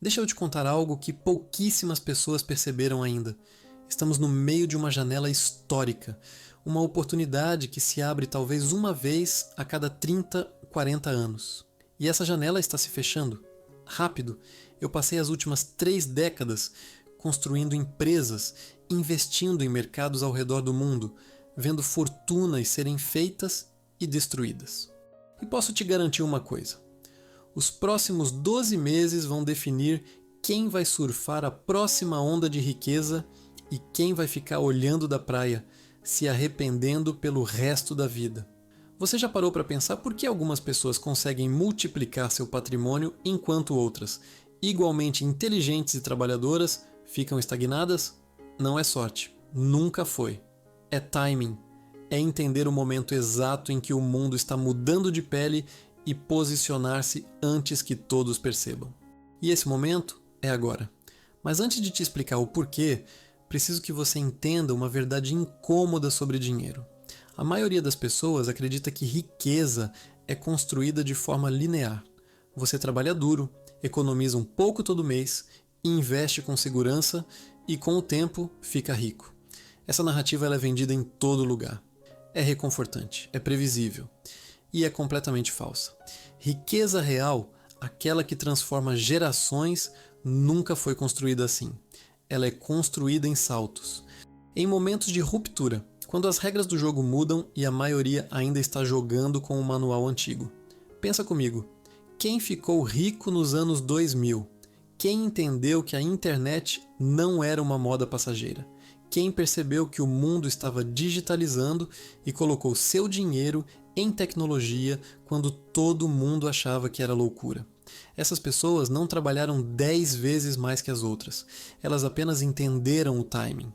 Deixa eu te contar algo que pouquíssimas pessoas perceberam ainda. Estamos no meio de uma janela histórica, uma oportunidade que se abre talvez uma vez a cada 30, 40 anos. E essa janela está se fechando. Rápido, eu passei as últimas 3 décadas construindo empresas, investindo em mercados ao redor do mundo, vendo fortunas serem feitas e destruídas. E posso te garantir uma coisa: os próximos 12 meses vão definir quem vai surfar a próxima onda de riqueza e quem vai ficar olhando da praia, se arrependendo pelo resto da vida. Você já parou para pensar por que algumas pessoas conseguem multiplicar seu patrimônio enquanto outras, igualmente inteligentes e trabalhadoras, ficam estagnadas? Não é sorte, nunca foi. É timing, é entender o momento exato em que o mundo está mudando de pele e posicionar-se antes que todos percebam. E esse momento é agora. Mas antes de te explicar o porquê, preciso que você entenda uma verdade incômoda sobre dinheiro. A maioria das pessoas acredita que riqueza é construída de forma linear. Você trabalha duro, economiza um pouco todo mês, investe com segurança e com o tempo fica rico. Essa narrativa ela é vendida em todo lugar. É reconfortante, é previsível e é completamente falsa. Riqueza real, aquela que transforma gerações, nunca foi construída assim. Ela é construída em saltos. Em momentos de ruptura, quando as regras do jogo mudam e a maioria ainda está jogando com o manual antigo. Pensa comigo, quem ficou rico nos anos 2000? Quem entendeu que a internet não era uma moda passageira? Quem percebeu que o mundo estava digitalizando e colocou seu dinheiro em tecnologia quando todo mundo achava que era loucura? Essas pessoas não trabalharam 10 vezes mais que as outras, elas apenas entenderam o timing.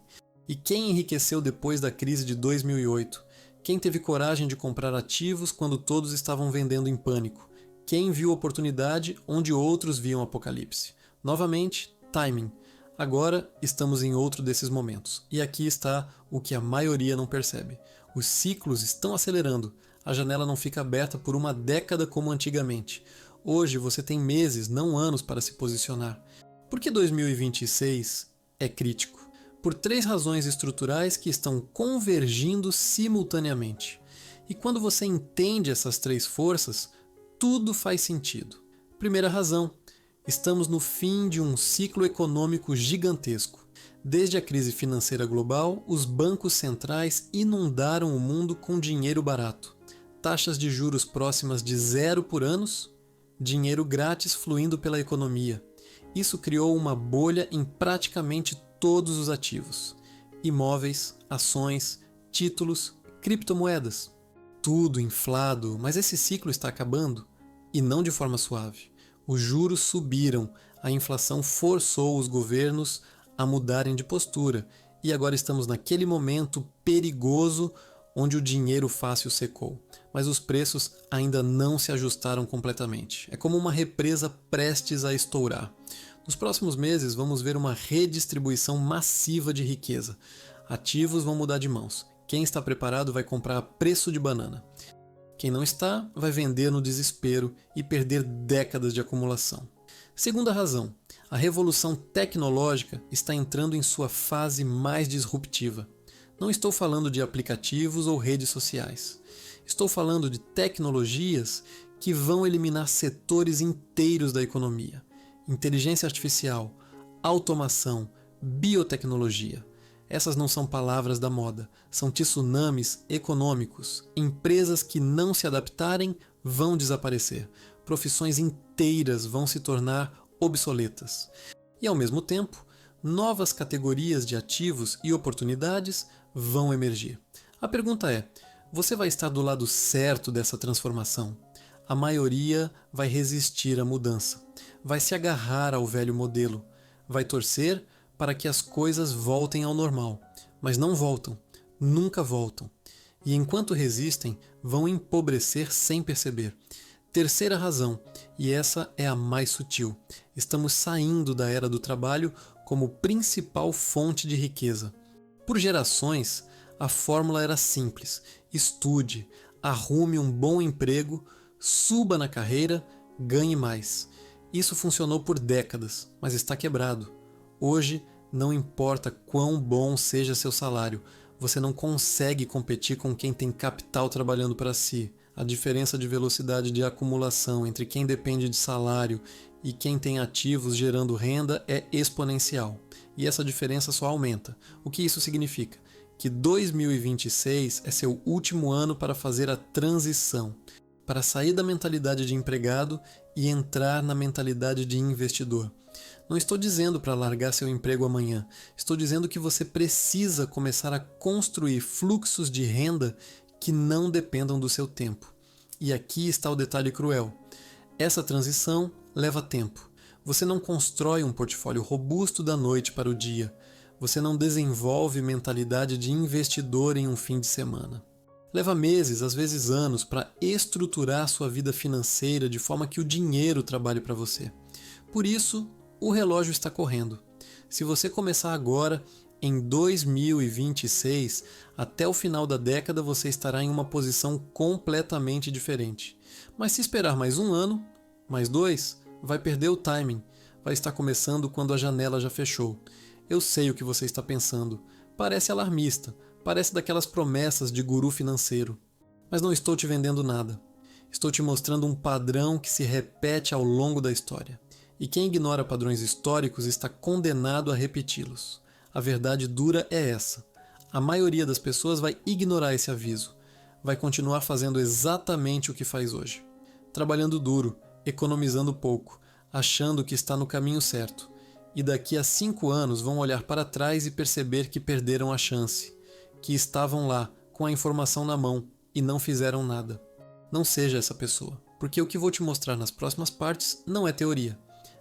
E quem enriqueceu depois da crise de 2008? Quem teve coragem de comprar ativos quando todos estavam vendendo em pânico? Quem viu oportunidade onde outros viam apocalipse? Novamente, timing. Agora estamos em outro desses momentos. E aqui está o que a maioria não percebe. Os ciclos estão acelerando. A janela não fica aberta por uma década como antigamente. Hoje você tem meses, não anos, para se posicionar. Por que 2026 é crítico? Por 3 razões estruturais que estão convergindo simultaneamente. E quando você entende essas 3 forças, tudo faz sentido. Primeira razão: estamos no fim de um ciclo econômico gigantesco. Desde a crise financeira global, os bancos centrais inundaram o mundo com dinheiro barato. Taxas de juros próximas de 0 por anos, dinheiro grátis fluindo pela economia. Isso criou uma bolha em praticamente todos os ativos: imóveis, ações, títulos, criptomoedas. Tudo inflado, mas esse ciclo está acabando, e não de forma suave. Os juros subiram, a inflação forçou os governos a mudarem de postura, e agora estamos naquele momento perigoso onde o dinheiro fácil secou. Mas os preços ainda não se ajustaram completamente. É como uma represa prestes a estourar. Nos próximos meses vamos ver uma redistribuição massiva de riqueza. Ativos vão mudar de mãos. Quem está preparado vai comprar a preço de banana. Quem não está, vai vender no desespero e perder décadas de acumulação. Segunda razão: a revolução tecnológica está entrando em sua fase mais disruptiva. Não estou falando de aplicativos ou redes sociais. Estou falando de tecnologias que vão eliminar setores inteiros da economia. Inteligência artificial, automação, biotecnologia. Essas não são palavras da moda, são tsunamis econômicos. Empresas que não se adaptarem vão desaparecer. Profissões inteiras vão se tornar obsoletas. E ao mesmo tempo, novas categorias de ativos e oportunidades vão emergir. A pergunta é: você vai estar do lado certo dessa transformação? A maioria vai resistir à mudança, vai se agarrar ao velho modelo, vai torcer para que as coisas voltem ao normal, mas não voltam, nunca voltam. E enquanto resistem, vão empobrecer sem perceber. Terceira razão, e essa é a mais sutil: estamos saindo da era do trabalho como principal fonte de riqueza. Por gerações, a fórmula era simples: estude, arrume um bom emprego, suba na carreira, ganhe mais. Isso funcionou por décadas, mas está quebrado. Hoje, não importa quão bom seja seu salário, você não consegue competir com quem tem capital trabalhando para si. A diferença de velocidade de acumulação entre quem depende de salário e quem tem ativos gerando renda é exponencial. E essa diferença só aumenta. O que isso significa? Que 2026 é seu último ano para fazer a transição, para sair da mentalidade de empregado e entrar na mentalidade de investidor. Não estou dizendo para largar seu emprego amanhã, estou dizendo que você precisa começar a construir fluxos de renda que não dependam do seu tempo. E aqui está o detalhe cruel. Essa transição leva tempo. Você não constrói um portfólio robusto da noite para o dia. Você não desenvolve mentalidade de investidor em um fim de semana. Leva meses, às vezes anos, para estruturar sua vida financeira de forma que o dinheiro trabalhe para você. Por isso, o relógio está correndo. Se você começar agora, em 2026, até o final da década você estará em uma posição completamente diferente. Mas se esperar mais um ano, mais 2, vai perder o timing. Vai estar começando quando a janela já fechou. Eu sei o que você está pensando. Parece alarmista, parece daquelas promessas de guru financeiro. Mas não estou te vendendo nada. Estou te mostrando um padrão que se repete ao longo da história. E quem ignora padrões históricos está condenado a repeti-los. A verdade dura é essa. A maioria das pessoas vai ignorar esse aviso. Vai continuar fazendo exatamente o que faz hoje. Trabalhando duro, economizando pouco, achando que está no caminho certo. E daqui a 5 anos vão olhar para trás e perceber que perderam a chance. Que estavam lá, com a informação na mão, e não fizeram nada. Não seja essa pessoa, porque o que vou te mostrar nas próximas partes não é teoria.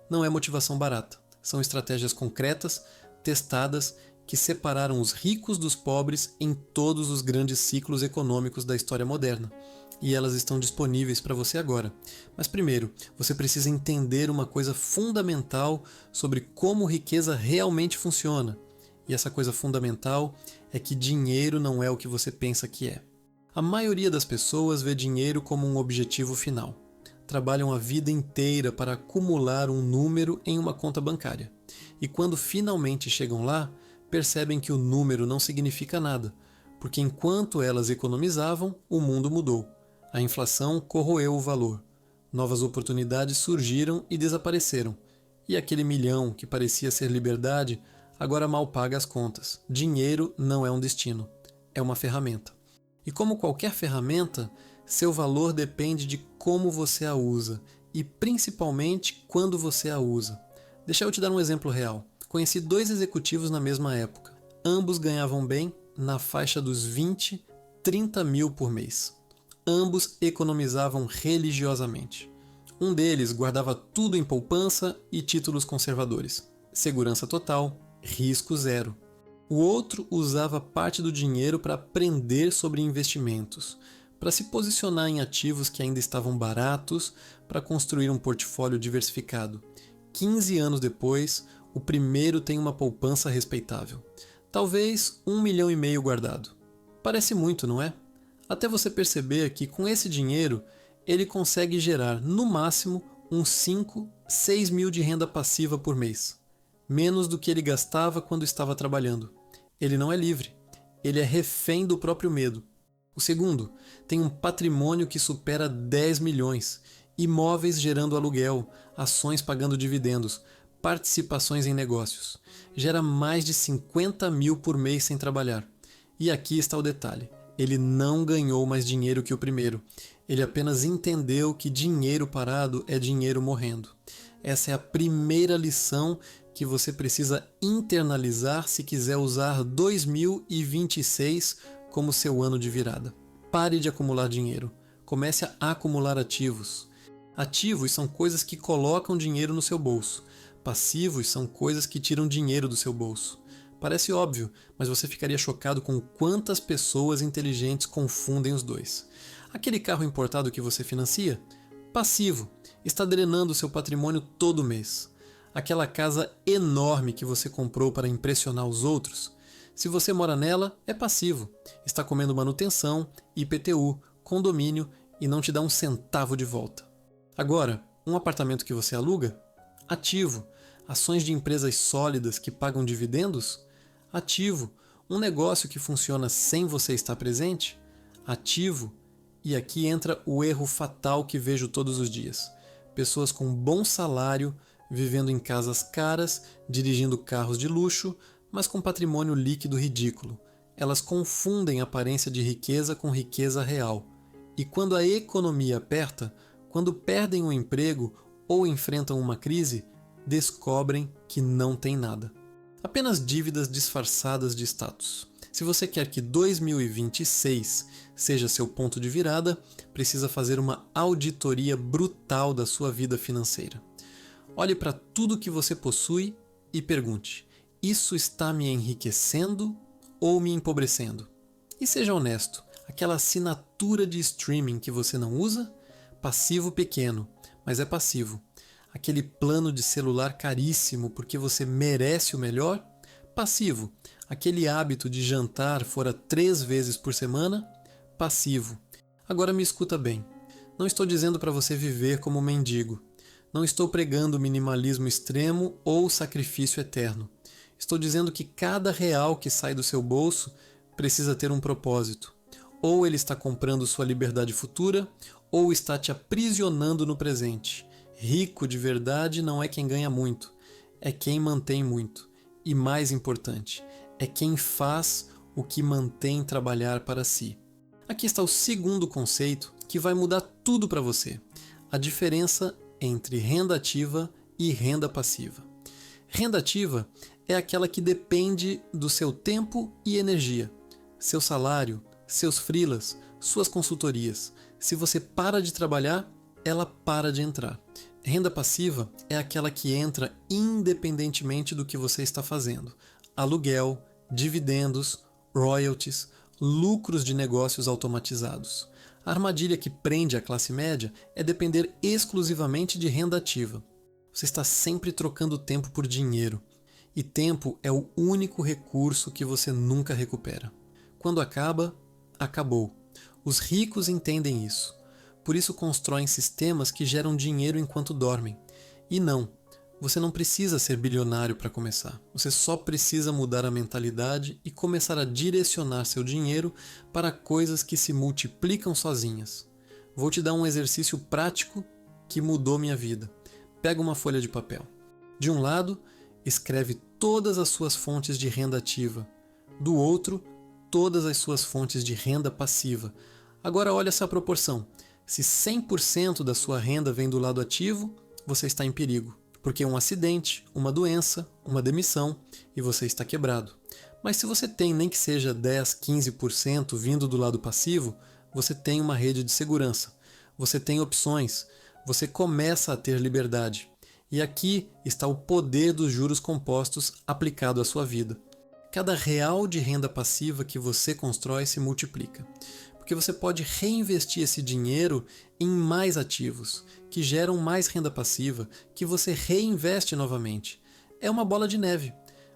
Não é motivação barata. São estratégias concretas, testadas, que separaram os ricos dos pobres em todos os grandes ciclos econômicos da história moderna. E elas estão disponíveis para você agora. Mas primeiro, você precisa entender uma coisa fundamental sobre como riqueza realmente funciona. E essa coisa fundamental é que dinheiro não é o que você pensa que é. A maioria das pessoas vê dinheiro como um objetivo final. Trabalham a vida inteira para acumular um número em uma conta bancária. E quando finalmente chegam lá, percebem que o número não significa nada, porque enquanto elas economizavam, o mundo mudou. A inflação corroeu o valor. Novas oportunidades surgiram e desapareceram. E aquele milhão que parecia ser liberdade, agora mal paga as contas. Dinheiro não é um destino, é uma ferramenta. E como qualquer ferramenta, seu valor depende de como você a usa e principalmente quando você a usa. Deixa eu te dar um exemplo real. Conheci 2 executivos na mesma época. Ambos ganhavam bem, na faixa dos 20, 30 mil por mês. Ambos economizavam religiosamente. Um deles guardava tudo em poupança e títulos conservadores. Segurança total, risco zero. O outro usava parte do dinheiro para aprender sobre investimentos, para se posicionar em ativos que ainda estavam baratos, para construir um portfólio diversificado. 15 anos depois, o primeiro tem uma poupança respeitável. Talvez 1,5 milhão guardado. Parece muito, não é? Até você perceber que com esse dinheiro, ele consegue gerar, no máximo, uns 5, 6 mil de renda passiva por mês. Menos do que ele gastava quando estava trabalhando. Ele não é livre. Ele é refém do próprio medo. O segundo tem um patrimônio que supera 10 milhões, imóveis gerando aluguel, ações pagando dividendos, participações em negócios. Gera mais de 50 mil por mês sem trabalhar. E aqui está o detalhe. Ele não ganhou mais dinheiro que o primeiro. Ele apenas entendeu que dinheiro parado é dinheiro morrendo. Essa é a primeira lição que você precisa internalizar se quiser usar 2026 como seu ano de virada. Pare de acumular dinheiro. Comece a acumular ativos. Ativos são coisas que colocam dinheiro no seu bolso. Passivos são coisas que tiram dinheiro do seu bolso. Parece óbvio, mas você ficaria chocado com quantas pessoas inteligentes confundem os dois. Aquele carro importado que você financia? Passivo. Está drenando seu patrimônio todo mês. Aquela casa enorme que você comprou para impressionar os outros? Se você mora nela, é passivo. Está comendo manutenção, IPTU, condomínio e não te dá um centavo de volta. Agora, um apartamento que você aluga? Ativo. Ações de empresas sólidas que pagam dividendos? Ativo. Um negócio que funciona sem você estar presente? Ativo. E aqui entra o erro fatal que vejo todos os dias. Pessoas com bom salário, vivendo em casas caras, dirigindo carros de luxo, mas com patrimônio líquido ridículo. Elas confundem aparência de riqueza com riqueza real. E quando a economia aperta, quando perdem o emprego ou enfrentam uma crise, descobrem que não tem nada. Apenas dívidas disfarçadas de status. Se você quer que 2026 seja seu ponto de virada, precisa fazer uma auditoria brutal da sua vida financeira. Olhe para tudo que você possui e pergunte: isso está me enriquecendo ou me empobrecendo? E seja honesto, aquela assinatura de streaming que você não usa? Passivo pequeno, mas é passivo. Aquele plano de celular caríssimo porque você merece o melhor? Passivo. Aquele hábito de jantar fora 3 vezes por semana? Passivo. Agora me escuta bem. Não estou dizendo para você viver como um mendigo. Não estou pregando minimalismo extremo ou sacrifício eterno. Estou dizendo que cada real que sai do seu bolso precisa ter um propósito. Ou ele está comprando sua liberdade futura, ou está te aprisionando no presente. Rico de verdade não é quem ganha muito, é quem mantém muito. E mais importante, é quem faz o que mantém trabalhar para si. Aqui está o segundo conceito que vai mudar tudo para você. A diferença entre renda ativa e renda passiva. Renda ativa é aquela que depende do seu tempo e energia, seu salário, seus freelas, suas consultorias. Se você para de trabalhar, ela para de entrar. Renda passiva é aquela que entra independentemente do que você está fazendo. Aluguel, dividendos, royalties, lucros de negócios automatizados. A armadilha que prende a classe média é depender exclusivamente de renda ativa. Você está sempre trocando tempo por dinheiro. E tempo é o único recurso que você nunca recupera. Quando acaba, acabou. Os ricos entendem isso. Por isso constroem sistemas que geram dinheiro enquanto dormem. E não, você não precisa ser bilionário para começar. Você só precisa mudar a mentalidade e começar a direcionar seu dinheiro para coisas que se multiplicam sozinhas. Vou te dar um exercício prático que mudou minha vida. Pega uma folha de papel. De um lado, escreve todas as suas fontes de renda ativa. Do outro, todas as suas fontes de renda passiva. Agora olha essa proporção. Se 100% da sua renda vem do lado ativo, você está em perigo, porque um acidente, uma doença, uma demissão e você está quebrado. Mas se você tem nem que seja 10, 15% vindo do lado passivo, você tem uma rede de segurança, você tem opções, você começa a ter liberdade. E aqui está o poder dos juros compostos aplicado à sua vida. Cada real de renda passiva que você constrói se multiplica. Porque você pode reinvestir esse dinheiro em mais ativos, que geram mais renda passiva, que você reinveste novamente. É uma bola de neve,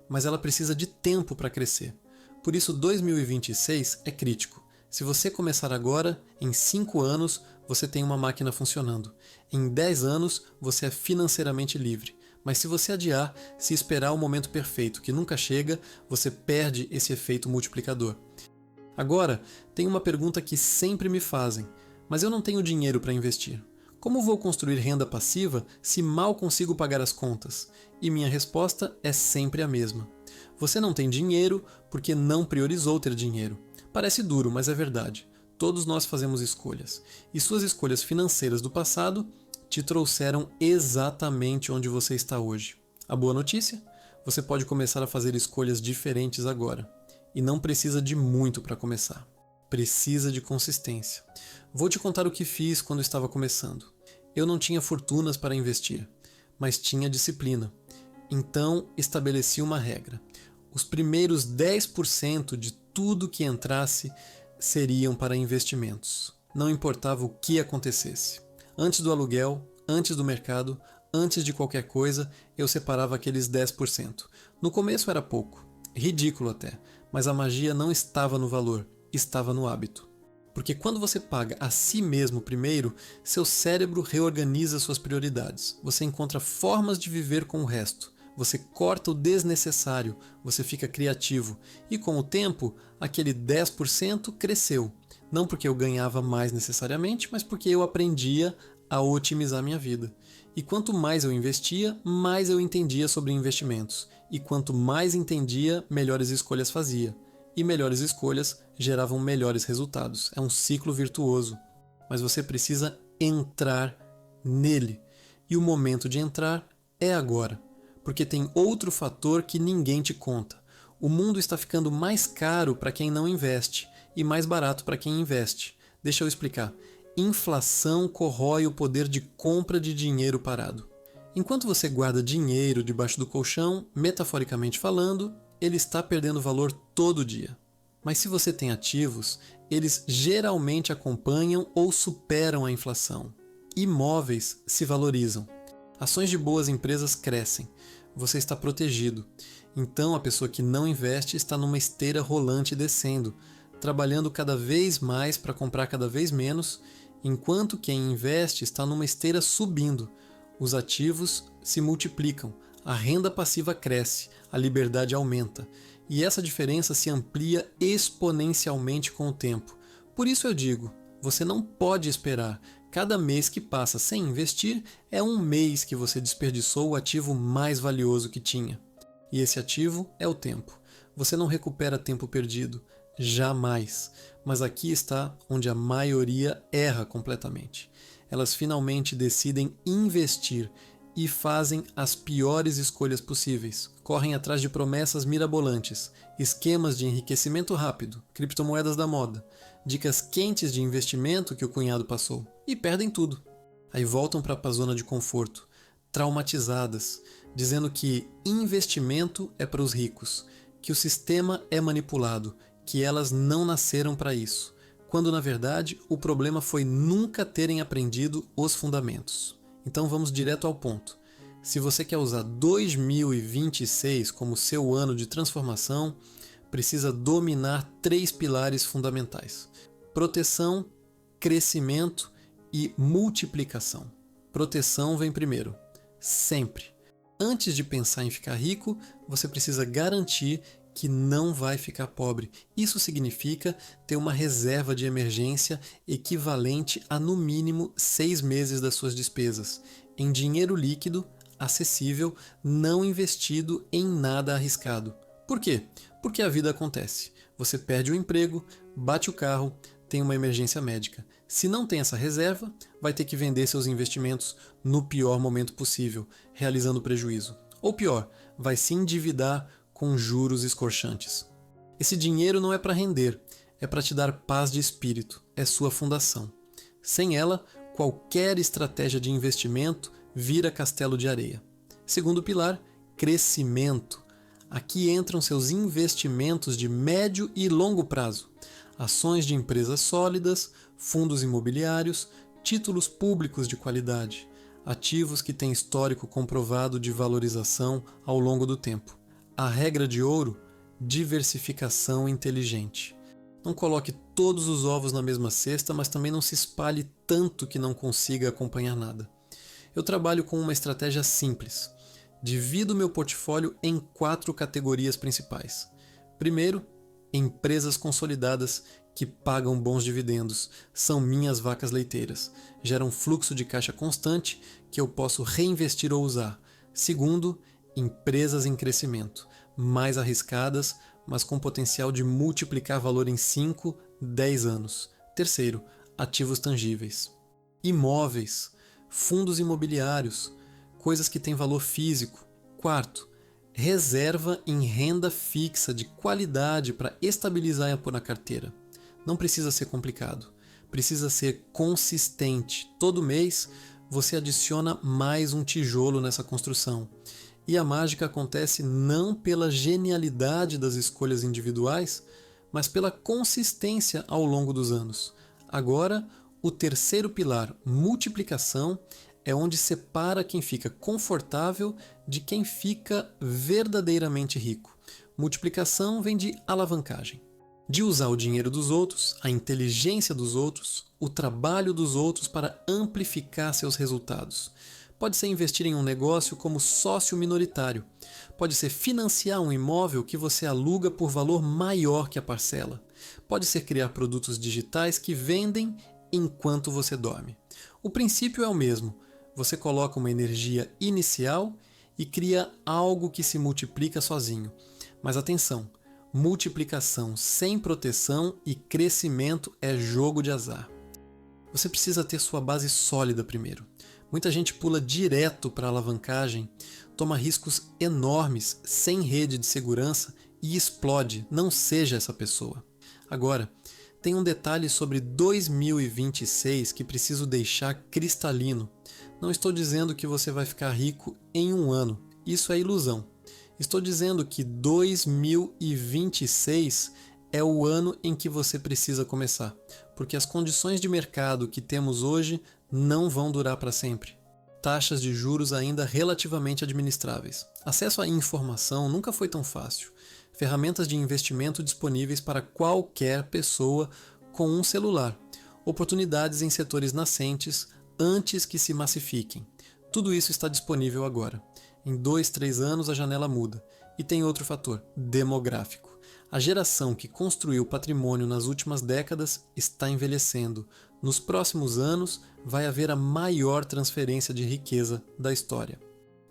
mas ela precisa de tempo para crescer. Por isso 2026 é crítico. Se você começar agora, em 5 anos você tem uma máquina funcionando. Em 10 anos você é financeiramente livre. Mas se você adiar, se esperar o momento perfeito que nunca chega, você perde esse efeito multiplicador. Agora, tem uma pergunta que sempre me fazem, mas eu não tenho dinheiro para investir. Como vou construir renda passiva se mal consigo pagar as contas? E minha resposta é sempre a mesma. Você não tem dinheiro porque não priorizou ter dinheiro. Parece duro, mas é verdade. Todos nós fazemos escolhas. E suas escolhas financeiras do passado te trouxeram exatamente onde você está hoje. A boa notícia? Você pode começar a fazer escolhas diferentes agora. E não precisa de muito para começar. Precisa de consistência. Vou te contar o que fiz quando estava começando. Eu não tinha fortunas para investir, mas tinha disciplina. Então estabeleci uma regra. Os primeiros 10% de tudo que entrasse seriam para investimentos. Não importava o que acontecesse. Antes do aluguel, antes do mercado, antes de qualquer coisa, eu separava aqueles 10%. No começo era pouco, ridículo até, mas a magia não estava no valor, estava no hábito. Porque quando você paga a si mesmo primeiro, seu cérebro reorganiza suas prioridades. Você encontra formas de viver com o resto. Você corta o desnecessário, você fica criativo. E com o tempo, aquele 10% cresceu. Não porque eu ganhava mais necessariamente, mas porque eu aprendia a otimizar minha vida. E quanto mais eu investia, mais eu entendia sobre investimentos. E quanto mais entendia, melhores escolhas fazia. E melhores escolhas geravam melhores resultados. É um ciclo virtuoso. Mas você precisa entrar nele. E o momento de entrar é agora. Porque tem outro fator que ninguém te conta. O mundo está ficando mais caro para quem não investe e mais barato para quem investe. Deixa eu explicar. Inflação corrói o poder de compra de dinheiro parado. Enquanto você guarda dinheiro debaixo do colchão, metaforicamente falando, ele está perdendo valor todo dia. Mas se você tem ativos, eles geralmente acompanham ou superam a inflação. Imóveis se valorizam. Ações de boas empresas crescem. Você está protegido. Então a pessoa que não investe está numa esteira rolante descendo, trabalhando cada vez mais para comprar cada vez menos, enquanto quem investe está numa esteira subindo. Os ativos se multiplicam, a renda passiva cresce, a liberdade aumenta. E essa diferença se amplia exponencialmente com o tempo. Por isso eu digo, você não pode esperar. Cada mês que passa sem investir é um mês que você desperdiçou o ativo mais valioso que tinha. E esse ativo é o tempo. Você não recupera tempo perdido. Jamais. Mas aqui está onde a maioria erra completamente. Elas finalmente decidem investir e fazem as piores escolhas possíveis. Correm atrás de promessas mirabolantes, esquemas de enriquecimento rápido, criptomoedas da moda, dicas quentes de investimento que o cunhado passou e perdem tudo. Aí voltam para a zona de conforto, traumatizadas, dizendo que investimento é para os ricos, que o sistema é manipulado, que elas não nasceram para isso, quando na verdade o problema foi nunca terem aprendido os fundamentos. Então vamos direto ao ponto. Se você quer usar 2026 como seu ano de transformação, precisa dominar 3 pilares fundamentais: proteção, crescimento e multiplicação. Proteção vem primeiro, sempre. Antes de pensar em ficar rico, você precisa garantir que não vai ficar pobre. Isso significa ter uma reserva de emergência equivalente a no mínimo 6 meses das suas despesas, em dinheiro líquido, acessível, não investido em nada arriscado. Por quê? Porque a vida acontece. Você perde o emprego, bate o carro, tem uma emergência médica. Se não tem essa reserva, vai ter que vender seus investimentos no pior momento possível, realizando prejuízo. Ou pior, vai se endividar com juros escorchantes. Esse dinheiro não é para render, é para te dar paz de espírito, é sua fundação. Sem ela, qualquer estratégia de investimento vira castelo de areia. Segundo pilar, crescimento. Aqui entram seus investimentos de médio e longo prazo. Ações de empresas sólidas, fundos imobiliários, títulos públicos de qualidade, ativos que têm histórico comprovado de valorização ao longo do tempo. A regra de ouro: diversificação inteligente. Não coloque todos os ovos na mesma cesta, mas também não se espalhe tanto que não consiga acompanhar nada. Eu trabalho com uma estratégia simples. Divido meu portfólio em 4 categorias principais. Primeiro, empresas consolidadas que pagam bons dividendos, são minhas vacas leiteiras, geram fluxo de caixa constante que eu posso reinvestir ou usar. Segundo, empresas em crescimento, mais arriscadas, mas com potencial de multiplicar valor em 5, 10 anos. Terceiro, ativos tangíveis. Imóveis, fundos imobiliários, coisas que têm valor físico. Quarto, reserva em renda fixa de qualidade para estabilizar a carteira. Não precisa ser complicado, precisa ser consistente. Todo mês você adiciona mais um tijolo nessa construção. E a mágica acontece não pela genialidade das escolhas individuais, mas pela consistência ao longo dos anos. Agora, o terceiro pilar, multiplicação, é onde separa quem fica confortável de quem fica verdadeiramente rico. Multiplicação vem de alavancagem. de usar o dinheiro dos outros, a inteligência dos outros, o trabalho dos outros para amplificar seus resultados. Pode ser investir em um negócio como sócio minoritário. Pode ser financiar um imóvel que você aluga por valor maior que a parcela. Pode ser criar produtos digitais que vendem enquanto você dorme. O princípio é o mesmo. Você coloca uma energia inicial e cria algo que se multiplica sozinho. Mas atenção! Multiplicação sem proteção e crescimento é jogo de azar. Você precisa ter sua base sólida primeiro. Muita gente pula direto para a alavancagem, toma riscos enormes sem rede de segurança e explode. Não seja essa pessoa. Agora, tem um detalhe sobre 2026 que preciso deixar cristalino. Não estou dizendo que você vai ficar rico em um ano. Isso é ilusão. Estou dizendo que 2026 é o ano em que você precisa começar, porque as condições de mercado que temos hoje não vão durar para sempre. Taxas de juros ainda relativamente administráveis. Acesso à informação nunca foi tão fácil. Ferramentas de investimento disponíveis para qualquer pessoa com um celular. Oportunidades em setores nascentes antes que se massifiquem. Tudo isso está disponível agora. Em 2, 3 anos a janela muda. E tem outro fator, demográfico. A geração que construiu patrimônio nas últimas décadas está envelhecendo. Nos próximos anos vai haver a maior transferência de riqueza da história.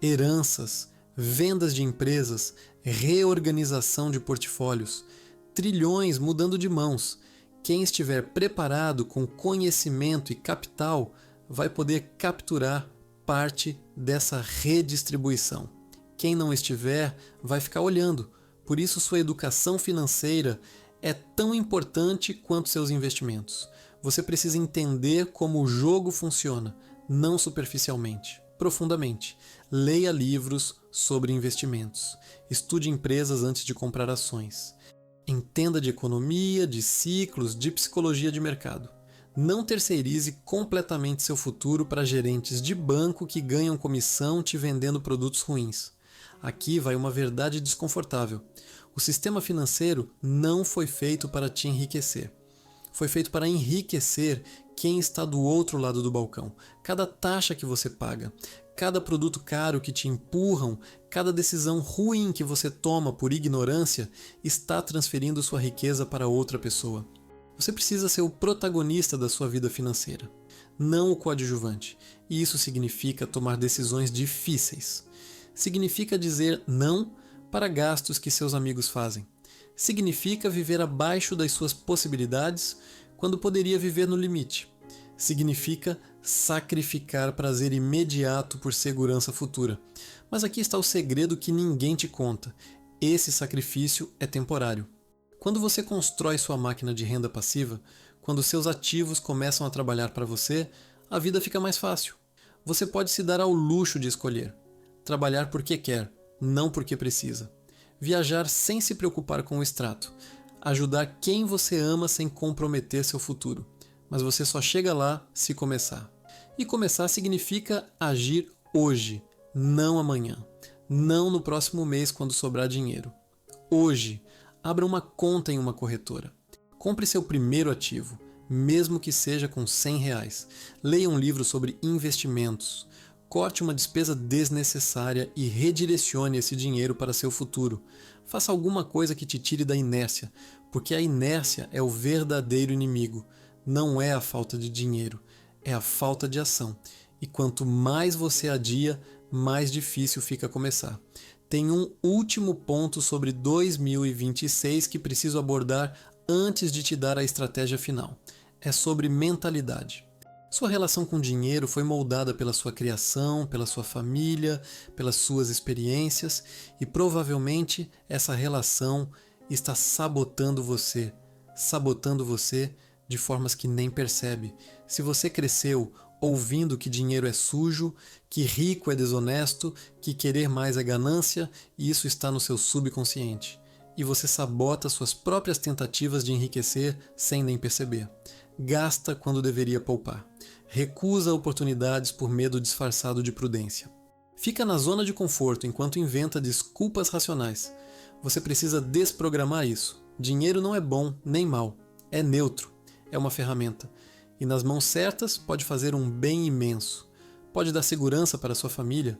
Heranças, vendas de empresas, reorganização de portfólios, trilhões mudando de mãos. Quem estiver preparado com conhecimento e capital vai poder capturar parte dessa redistribuição. Quem não estiver vai ficar olhando. Por isso sua educação financeira é tão importante quanto seus investimentos. Você precisa entender como o jogo funciona, não superficialmente, profundamente. Leia livros sobre investimentos. Estude empresas antes de comprar ações. Entenda de economia, de ciclos, de psicologia de mercado. Não terceirize completamente seu futuro para gerentes de banco que ganham comissão te vendendo produtos ruins. Aqui vai uma verdade desconfortável. O sistema financeiro não foi feito para te enriquecer. Foi feito para enriquecer quem está do outro lado do balcão. Cada taxa que você paga, cada produto caro que te empurram, cada decisão ruim que você toma por ignorância está transferindo sua riqueza para outra pessoa. Você precisa ser o protagonista da sua vida financeira, não o coadjuvante. E isso significa tomar decisões difíceis. Significa dizer não para gastos que seus amigos fazem. Significa viver abaixo das suas possibilidades quando poderia viver no limite. Significa sacrificar prazer imediato por segurança futura. Mas aqui está o segredo que ninguém te conta. Esse sacrifício é temporário. Quando você constrói sua máquina de renda passiva, quando seus ativos começam a trabalhar para você, a vida fica mais fácil. Você pode se dar ao luxo de escolher. Trabalhar porque quer, não porque precisa. Viajar sem se preocupar com o extrato. Ajudar quem você ama sem comprometer seu futuro. Mas você só chega lá se começar. E começar significa agir hoje, não amanhã. Não no próximo mês quando sobrar dinheiro. Hoje, abra uma conta em uma corretora. Compre seu primeiro ativo, mesmo que seja com R$100. Leia um livro sobre investimentos. Corte uma despesa desnecessária e redirecione esse dinheiro para seu futuro. Faça alguma coisa que te tire da inércia, porque a inércia é o verdadeiro inimigo. Não é a falta de dinheiro, é a falta de ação. E quanto mais você adia, mais difícil fica começar. Tem um último ponto sobre 2026 que preciso abordar antes de te dar a estratégia final. É sobre mentalidade. Sua relação com o dinheiro foi moldada pela sua criação, pela sua família, pelas suas experiências e provavelmente essa relação está sabotando você de formas que nem percebe. Se você cresceu ouvindo que dinheiro é sujo, que rico é desonesto, que querer mais é ganância, e isso está no seu subconsciente. E você sabota suas próprias tentativas de enriquecer sem nem perceber. Gasta quando deveria poupar. Recusa oportunidades por medo disfarçado de prudência. Fica na zona de conforto enquanto inventa desculpas racionais. Você precisa desprogramar isso. Dinheiro não é bom nem mal, é neutro, é uma ferramenta. E nas mãos certas pode fazer um bem imenso. Pode dar segurança para sua família,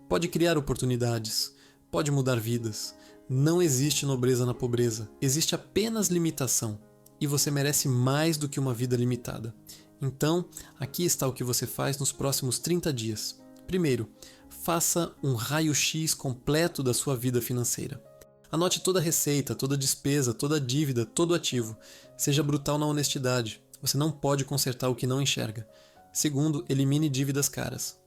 pode criar oportunidades, pode mudar vidas. Não existe nobreza na pobreza, existe apenas limitação. E você merece mais do que uma vida limitada. Então, aqui está o que você faz nos próximos 30 dias. Primeiro, faça um raio-x completo da sua vida financeira. Anote toda a receita, toda a despesa, toda a dívida, todo o ativo. Seja brutal na honestidade. Você não pode consertar o que não enxerga. Segundo, elimine dívidas caras.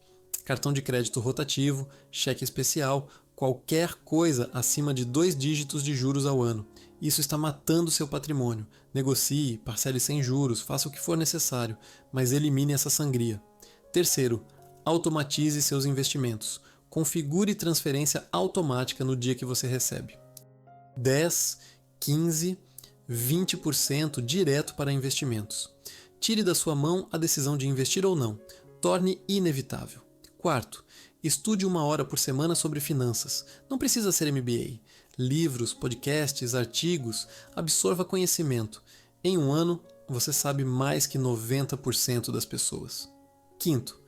Cartão de crédito rotativo, cheque especial, qualquer coisa acima de 2 dígitos de juros ao ano. Isso está matando seu patrimônio. Negocie, parcele sem juros, faça o que for necessário, mas elimine essa sangria. Terceiro, automatize seus investimentos. Configure transferência automática no dia que você recebe. 10, 15, 20% direto para investimentos. Tire da sua mão a decisão de investir ou não. Torne inevitável. Quarto, estude 1 hora por semana sobre finanças. Não precisa ser MBA. Livros, podcasts, artigos, absorva conhecimento. Em 1 ano, você sabe mais que 90% das pessoas. Quinto,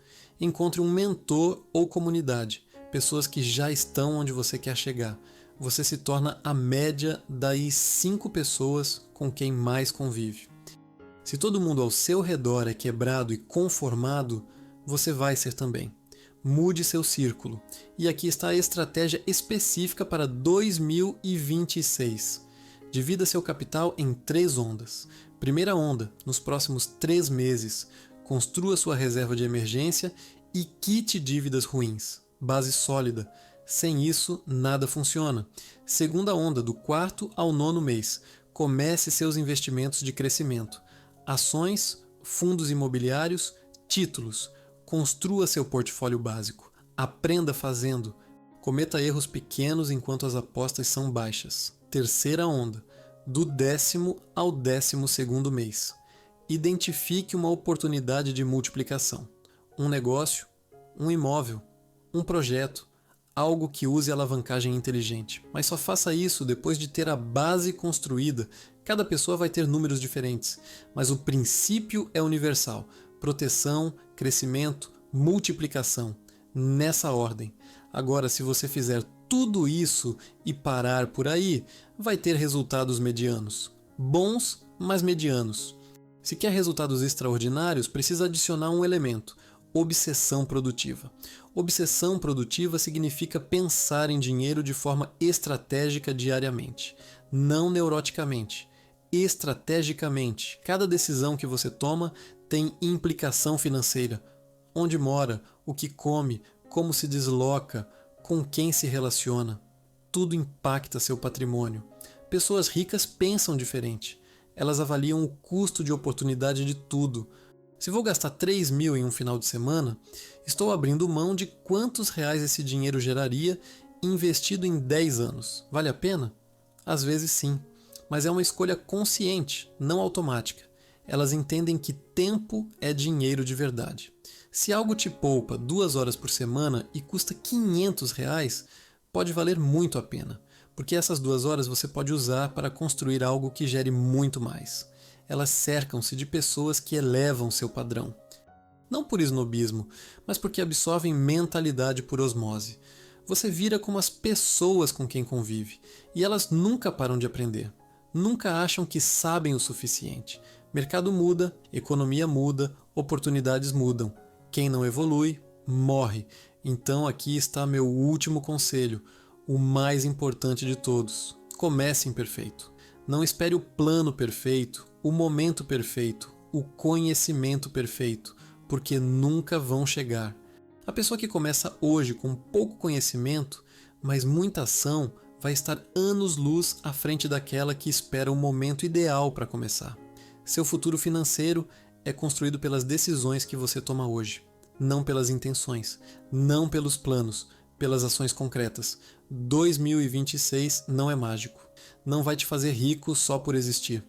encontre um mentor ou comunidade, pessoas que já estão onde você quer chegar. Você se torna a média das 5 pessoas com quem mais convive. Se todo mundo ao seu redor é quebrado e conformado, você vai ser também. Mude seu círculo. E aqui está a estratégia específica para 2026. Divida seu capital em 3 ondas. Primeira onda, nos próximos 3 meses. Construa sua reserva de emergência e quite dívidas ruins. Base sólida. Sem isso, nada funciona. Segunda onda, do 4º ao 9º mês. Comece seus investimentos de crescimento. Ações, fundos imobiliários, títulos. Construa seu portfólio básico. Aprenda fazendo. Cometa erros pequenos enquanto as apostas são baixas. Terceira onda, do 10º ao 12º mês. Identifique uma oportunidade de multiplicação. Um negócio, um imóvel, um projeto, algo que use alavancagem inteligente. Mas só faça isso depois de ter a base construída. Cada pessoa vai ter números diferentes, mas o princípio é universal. Proteção, crescimento, multiplicação. Nessa ordem. Agora, se você fizer tudo isso e parar por aí, vai ter resultados medianos. Bons, mas medianos. Se quer resultados extraordinários, precisa adicionar um elemento: obsessão produtiva. Obsessão produtiva significa pensar em dinheiro de forma estratégica diariamente, não neuroticamente. Estrategicamente, cada decisão que você toma tem implicação financeira. Onde mora, o que come, como se desloca, com quem se relaciona. Tudo impacta seu patrimônio. Pessoas ricas pensam diferente. Elas avaliam o custo de oportunidade de tudo. Se vou gastar 3 mil em um final de semana, estou abrindo mão de quantos reais esse dinheiro geraria investido em 10 anos. Vale a pena? Às vezes sim, mas é uma escolha consciente, não automática. Elas entendem que tempo é dinheiro de verdade. Se algo te poupa 2 horas por semana e custa R$500, pode valer muito a pena, porque essas 2 horas você pode usar para construir algo que gere muito mais. Elas cercam-se de pessoas que elevam seu padrão. Não por esnobismo, mas porque absorvem mentalidade por osmose. Você vira como as pessoas com quem convive, e elas nunca param de aprender. Nunca acham que sabem o suficiente. Mercado muda, economia muda, oportunidades mudam. Quem não evolui, morre. Então aqui está meu último conselho, o mais importante de todos. Comece imperfeito. Não espere o plano perfeito, o momento perfeito, o conhecimento perfeito, porque nunca vão chegar. A pessoa que começa hoje com pouco conhecimento, mas muita ação, vai estar anos-luz à frente daquela que espera o momento ideal para começar. Seu futuro financeiro é construído pelas decisões que você toma hoje, não pelas intenções, não pelos planos, pelas ações concretas. 2026 não é mágico. Não vai te fazer rico só por existir,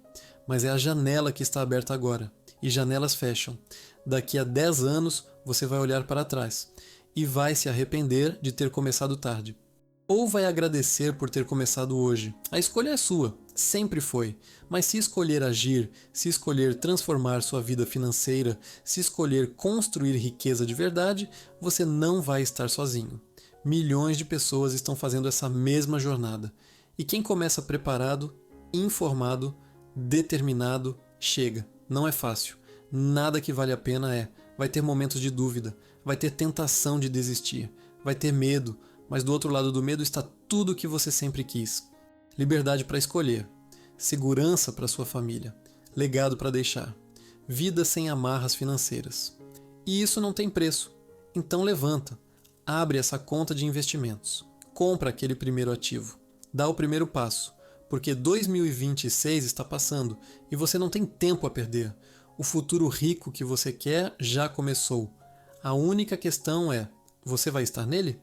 mas é a janela que está aberta agora, e janelas fecham. Daqui a 10 anos você vai olhar para trás e vai se arrepender de ter começado tarde. Ou vai agradecer por ter começado hoje. A escolha é sua, sempre foi. Mas se escolher agir, se escolher transformar sua vida financeira, se escolher construir riqueza de verdade, você não vai estar sozinho. Milhões de pessoas estão fazendo essa mesma jornada. E quem começa preparado, informado, determinado, chega. Não é fácil. Nada que vale a pena é. Vai ter momentos de dúvida, vai ter tentação de desistir, vai ter medo, mas do outro lado do medo está tudo o que você sempre quis. Liberdade para escolher, segurança para sua família, legado para deixar, vida sem amarras financeiras. E isso não tem preço. Então levanta, abre essa conta de investimentos, compra aquele primeiro ativo, dá o primeiro passo, porque 2026 está passando e você não tem tempo a perder. O futuro rico que você quer já começou. A única questão é: você vai estar nele?